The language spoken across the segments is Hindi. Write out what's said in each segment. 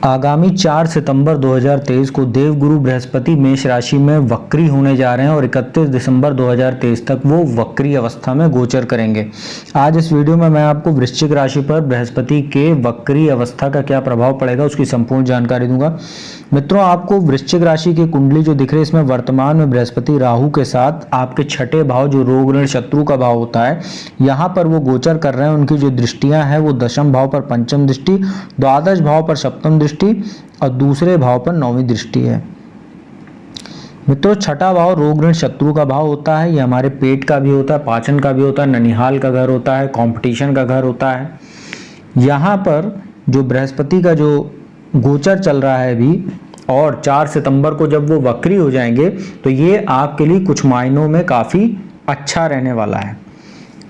आगामी 4 सितंबर 2023 को देवगुरु बृहस्पति मेष राशि में वक्री होने जा रहे हैं और 31 दिसंबर 2023 तक वो वक्री अवस्था में गोचर करेंगे। आज इस वीडियो में मैं आपको वृश्चिक राशि पर बृहस्पति के वक्री अवस्था का क्या प्रभाव पड़ेगा उसकी संपूर्ण जानकारी दूंगा। मित्रों, आपको वृश्चिक राशि की कुंडली जो दिख रही है इसमें वर्तमान में बृहस्पति राहु के साथ आपके छठे भाव जो रोग ऋण शत्रु का भाव होता है यहाँ पर वो गोचर कर रहे हैं। उनकी जो दृष्टियां हैं वो दशम भाव पर पंचम दृष्टि, द्वादश भाव पर सप्तम दृष्टि और दूसरे भाव पर नौवीं दृष्टि है। मित्रों, छठा भाव रोग ऋण शत्रु का भाव होता है। ये हमारे पेट का भी होता है, पाचन का भी होता है, ननिहाल का घर होता है, कंपटीशन का घर होता है। यहाँ पर जो बृहस्पति का जो गोचर चल रहा है अभी और 4 सितंबर को जब वो वक्री हो जाएंगे तो ये आपके लिए कुछ मायनों में काफ़ी अच्छा रहने वाला है।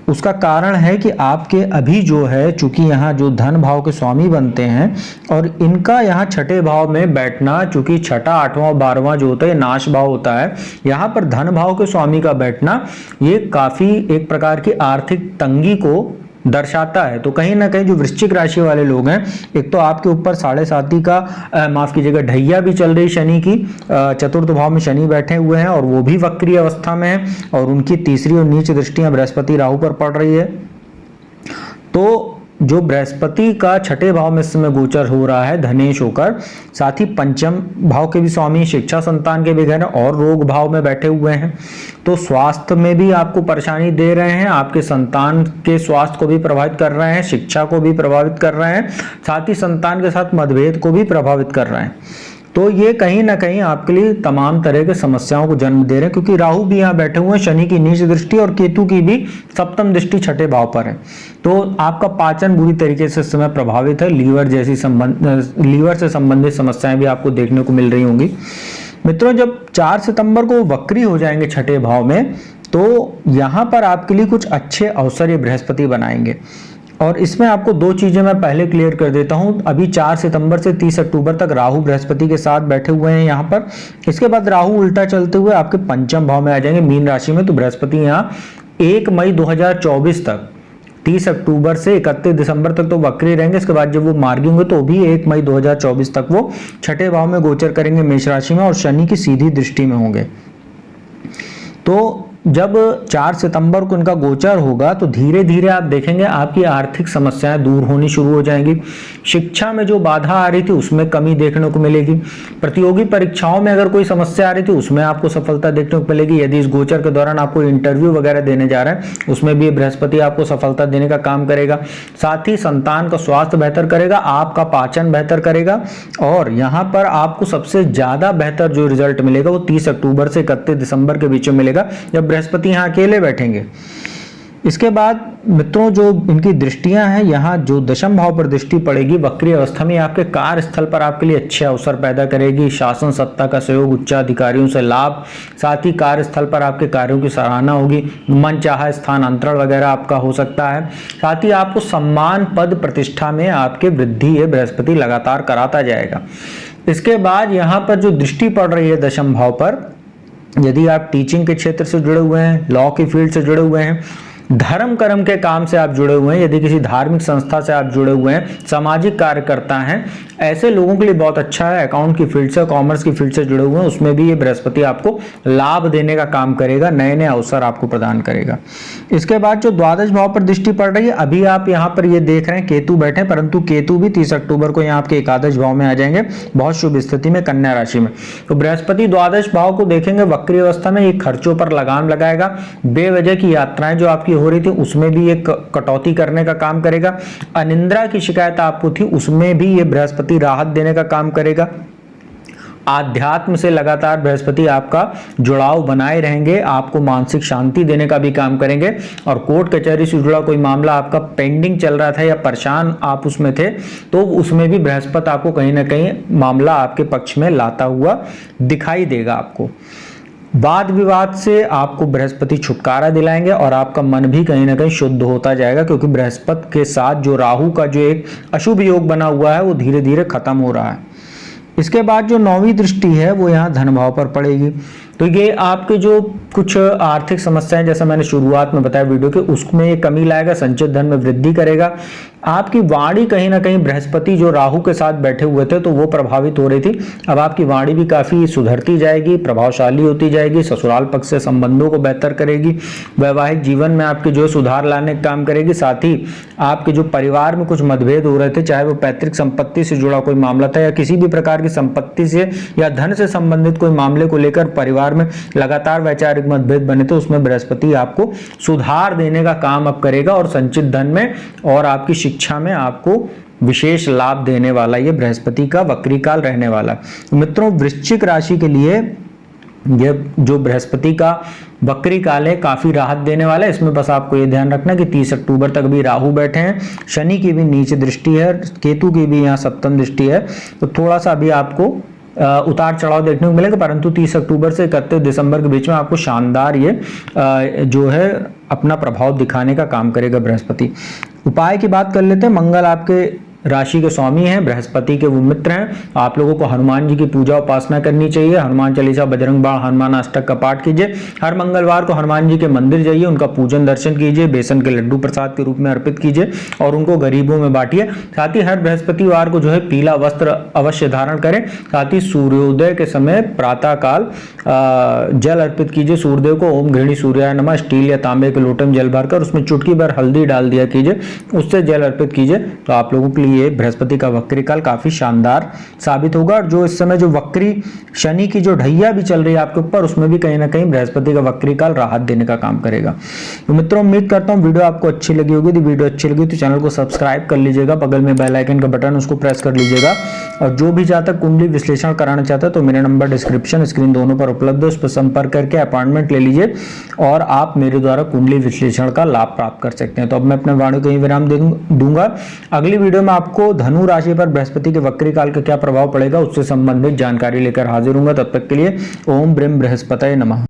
उसका कारण है कि आपके अभी जो है चूंकि यहाँ जो धन भाव के स्वामी बनते हैं और इनका यहाँ छठे भाव में बैठना, चूंकि छठा आठवां 12वां जो होता है नाश भाव होता है, यहाँ पर धन भाव के स्वामी का बैठना ये काफ़ी एक प्रकार की आर्थिक तंगी को दर्शाता है। तो कहीं ना कहीं जो वृश्चिक राशि वाले लोग हैं, एक तो आपके ऊपर 7.5 का माफ कीजिएगा ढैया भी चल रही शनि की, चतुर्थ भाव में शनि बैठे हुए हैं और वो भी वक्री अवस्था में है और उनकी तीसरी और नीच दृष्टियां बृहस्पति राहु पर पड़ रही है। तो जो बृहस्पति का छठे भाव में इस समय गोचर हो रहा है धनेश होकर, साथ ही पंचम भाव के भी स्वामी, शिक्षा संतान के भी घर और रोग भाव में बैठे हुए हैं। तो स्वास्थ्य में भी आपको परेशानी दे रहे हैं, आपके संतान के स्वास्थ्य को भी प्रभावित कर रहे हैं, शिक्षा को भी प्रभावित कर रहे हैं, साथ ही संतान के साथ मतभेद को भी प्रभावित कर रहे हैं। तो ये कहीं ना कहीं आपके लिए तमाम तरह के समस्याओं को जन्म दे रहे हैं, क्योंकि राहु भी यहाँ बैठे हुए हैं, शनि की नीच दृष्टि और केतु की भी सप्तम दृष्टि छठे भाव पर है। तो आपका पाचन बुरी तरीके से इस समय प्रभावित है, लीवर से संबंधित समस्याएं भी आपको देखने को मिल रही होंगी। मित्रों, जब 4 सितंबर को वक्री हो जाएंगे छठे भाव में तो यहाँ पर आपके लिए कुछ अच्छे अवसर ये बृहस्पति बनाएंगे। और इसमें आपको दो चीजें मैं पहले क्लियर कर देता हूं। अभी 4 सितंबर से 30 अक्टूबर तक राहु बृहस्पति के साथ बैठे हुए हैं यहाँ पर। इसके बाद राहु उल्टा चलते हुए आपके पंचम भाव में आ जाएंगे मीन राशि में। तो बृहस्पति यहाँ 1 मई 2024 तक 30 अक्टूबर से 31 दिसंबर तक तो वक्री रहेंगे। इसके बाद जब वो मार्गी होंगे तो भी 1 मई 2024 तक वो छठे भाव में गोचर करेंगे मेष राशि में और शनि की सीधी दृष्टि में होंगे। तो जब 4 सितंबर को इनका गोचर होगा तो धीरे धीरे आप देखेंगे आपकी आर्थिक समस्याएं दूर होनी शुरू हो जाएंगी। शिक्षा में जो बाधा आ रही थी उसमें कमी देखने को मिलेगी। प्रतियोगी परीक्षाओं में अगर कोई समस्या आ रही थी उसमें आपको सफलता देखने को मिलेगी। यदि इस गोचर के दौरान आपको इंटरव्यू वगैरह देने जा रहे हैं उसमें भी बृहस्पति आपको सफलता देने का काम करेगा। साथ ही संतान का स्वास्थ्य बेहतर करेगा, आपका पाचन बेहतर करेगा और यहाँ पर आपको सबसे ज्यादा बेहतर जो रिजल्ट मिलेगा वो 30 अक्टूबर से 31 दिसंबर के बीच में मिलेगा जब बृहस्पति यहाँ अकेले बैठेंगे। इसके बाद मित्रों, जो इनकी दृष्टियां हैं, यहाँ जो दशम भाव पर दृष्टि पड़ेगी वक्री अवस्था में आपके कार्यस्थल पर आपके लिए अच्छे अवसर पैदा करेगी। शासन सत्ता का सहयोग, उच्चाधिकारियों से लाभ, साथ ही कार्यस्थल पर आपके कार्यों की सराहना होगी। मन चाहा स्थानांतरण वगैरह आपका हो सकता है। साथ ही आपको सम्मान, पद, प्रतिष्ठा में आपके वृद्धि ये बृहस्पति लगातार कराता जाएगा। इसके बाद यहाँ पर जो दृष्टि पड़ रही है दशम भाव पर, यदि आप टीचिंग के क्षेत्र से जुड़े हुए हैं, लॉ की फील्ड से जुड़े हुए हैं, धर्म कर्म के काम से आप जुड़े हुए हैं, यदि किसी धार्मिक संस्था से आप जुड़े हुए हैं, सामाजिक कार्यकर्ता हैं, ऐसे लोगों के लिए बहुत अच्छा है। अकाउंट की फील्ड से, कॉमर्स की फील्ड से जुड़े हुए हैं उसमें भी ये बृहस्पति आपको लाभ देने का काम करेगा, नए नए अवसर आपको प्रदान करेगा। इसके बाद जो द्वादश भाव पर दृष्टि पड़ रही है, अभी आप यहाँ पर ये देख रहे हैं केतु बैठे, परंतु केतु भी 30 अक्टूबर को यहाँ आपके एकादश भाव में आ जाएंगे, बहुत शुभ स्थिति में कन्या राशि में। तो बृहस्पति द्वादश भाव को देखेंगे वक्री अवस्था में, ये खर्चों पर लगाम लगाएगा। बेवजह की यात्राएं जो आपकी हो रही थी उसमें भी ये कटौती करने का काम करेगा। अनिद्रा की शिकायत आपको थी उसमें भी ये बृहस्पति राहत देने का काम करेगा। आध्यात्म से लगातार बृहस्पति आपका जुड़ाव बनाए रहेंगे, आपको मानसिक शांति देने का भी काम करेंगे। और कोर्ट कचहरी से जुड़ा कोई मामला आपका पेंडिंग चल रहा था या परेशान आप उसमें थे तो उसमें भी बृहस्पति आपको कहीं ना कहीं मामला आपके पक्ष में लाता हुआ दिखाई देगा। आपको वाद विवाद से आपको बृहस्पति छुटकारा दिलाएंगे और आपका मन भी कहीं ना कहीं शुद्ध होता जाएगा, क्योंकि बृहस्पति के साथ जो राहु का जो एक अशुभ योग बना हुआ है वो धीरे धीरे खत्म हो रहा है। इसके बाद जो 9वीं दृष्टि है वो यहाँ धन भाव पर पड़ेगी। तो ये आपके जो कुछ आर्थिक समस्याएं, जैसा मैंने शुरुआत में बताया वीडियो के, उसमें ये कमी लाएगा, संचित धन में वृद्धि करेगा। आपकी वाणी कहीं ना कहीं, बृहस्पति जो राहु के साथ बैठे हुए थे तो वो प्रभावित हो रही थी, अब आपकी वाणी भी काफी सुधरती जाएगी, प्रभावशाली होती जाएगी, ससुराल पक्ष से संबंधों को बेहतर करेगी, वैवाहिक जीवन में आपके जो सुधार लाने का काम करेगी। साथ ही आपके जो परिवार में कुछ मतभेद हो रहे थे, चाहे वो पैतृक संपत्ति से जुड़ा कोई मामला था या किसी भी प्रकार की संपत्ति से या धन से संबंधित कोई मामले को लेकर परिवार में लगातार वैचारिक मतभेद बने थे, उसमें बृहस्पति आपको सुधार देने का काम अब करेगा और संचित धन में और आपकी शिक्षा में आपको विशेष लाभ देने वाला ये बृहस्पति का वक्री काल रहने वाला। मित्रों, वृश्चिक राशि के लिए ये जो बृहस्पति का वक्री काल है काफी राहत देने वाला है। इसमें बस आपको ये ध्यान रखना कि 30 अक्टूबर तक भी राहु बैठे हैं, शनि की भी नीच दृष्टि है, केतु की भी यहाँ सप्तम दृष्टि है, तो थोड़ा सा अभी आपको उतार चढ़ाव देखने को मिलेगा, परंतु 30 अक्टूबर से 31 दिसंबर के बीच में आपको शानदार ये जो है अपना प्रभाव दिखाने का काम करेगा बृहस्पति। उपाय की बात कर लेते हैं। मंगल आपके राशि के स्वामी हैं, बृहस्पति के वो मित्र हैं। आप लोगों को हनुमान जी की पूजा उपासना करनी चाहिए। हनुमान चालीसा, बजरंग बाण, हनुमान अष्टक का पाठ कीजिए। हर मंगलवार को हनुमान जी के मंदिर जाइए, उनका पूजन दर्शन कीजिए, बेसन के लड्डू प्रसाद के रूप में अर्पित कीजिए और उनको गरीबों में बांटिए। साथ ही हर बृहस्पतिवार को जो है पीला वस्त्र अवश्य धारण करें। साथ ही सूर्योदय के समय प्रातः काल जल अर्पित कीजिए सूर्यदेव को। ओम गृहिणी सूर्याय नमः स्टील या तांबे के लोटे में जल भरकर उसमें चुटकी भर हल्दी डाल दिया कीजिए, उससे जल अर्पित कीजिए। तो आप लोगों के ये बृहस्पति का वक्री काल काफी शानदार साबित होगा। और जो इस समय जो वक्री शनि की जो ढैया भी चल रही है आपके ऊपर, उसमें भी कहीं ना कहीं बृहस्पति का वक्री काल राहत देने का काम करेगा। तो मित्रों, उम्मीद करता हूं वीडियो आपको अच्छी लगी होगी। यदि वीडियो अच्छी लगी तो चैनल को सब्सक्राइब कर लीजिएगा, बगल में बेल आइकन का बटन उसको प्रेस कर लीजिएगा। और जो भी चाहता कुंडली विश्लेषण कराना चाहता है तो मेरे नंबर डिस्क्रिप्शन स्क्रीन दोनों पर उपलब्ध है, उस पर संपर्क करके अपॉइंटमेंट ले लीजिए और आप मेरे द्वारा कुंडली विश्लेषण का लाभ प्राप्त कर सकते हैं। तो अब मैं अपने वाणी को यहीं विराम दूंगा। अगली वीडियो में आपको धनु राशि पर बृहस्पति के वक्री काल का क्या प्रभाव पड़ेगा उससे संबंधित जानकारी लेकर हाजिर हूंगा। तब तक के लिए ओम ब्रह्म बृहस्पतये नमः।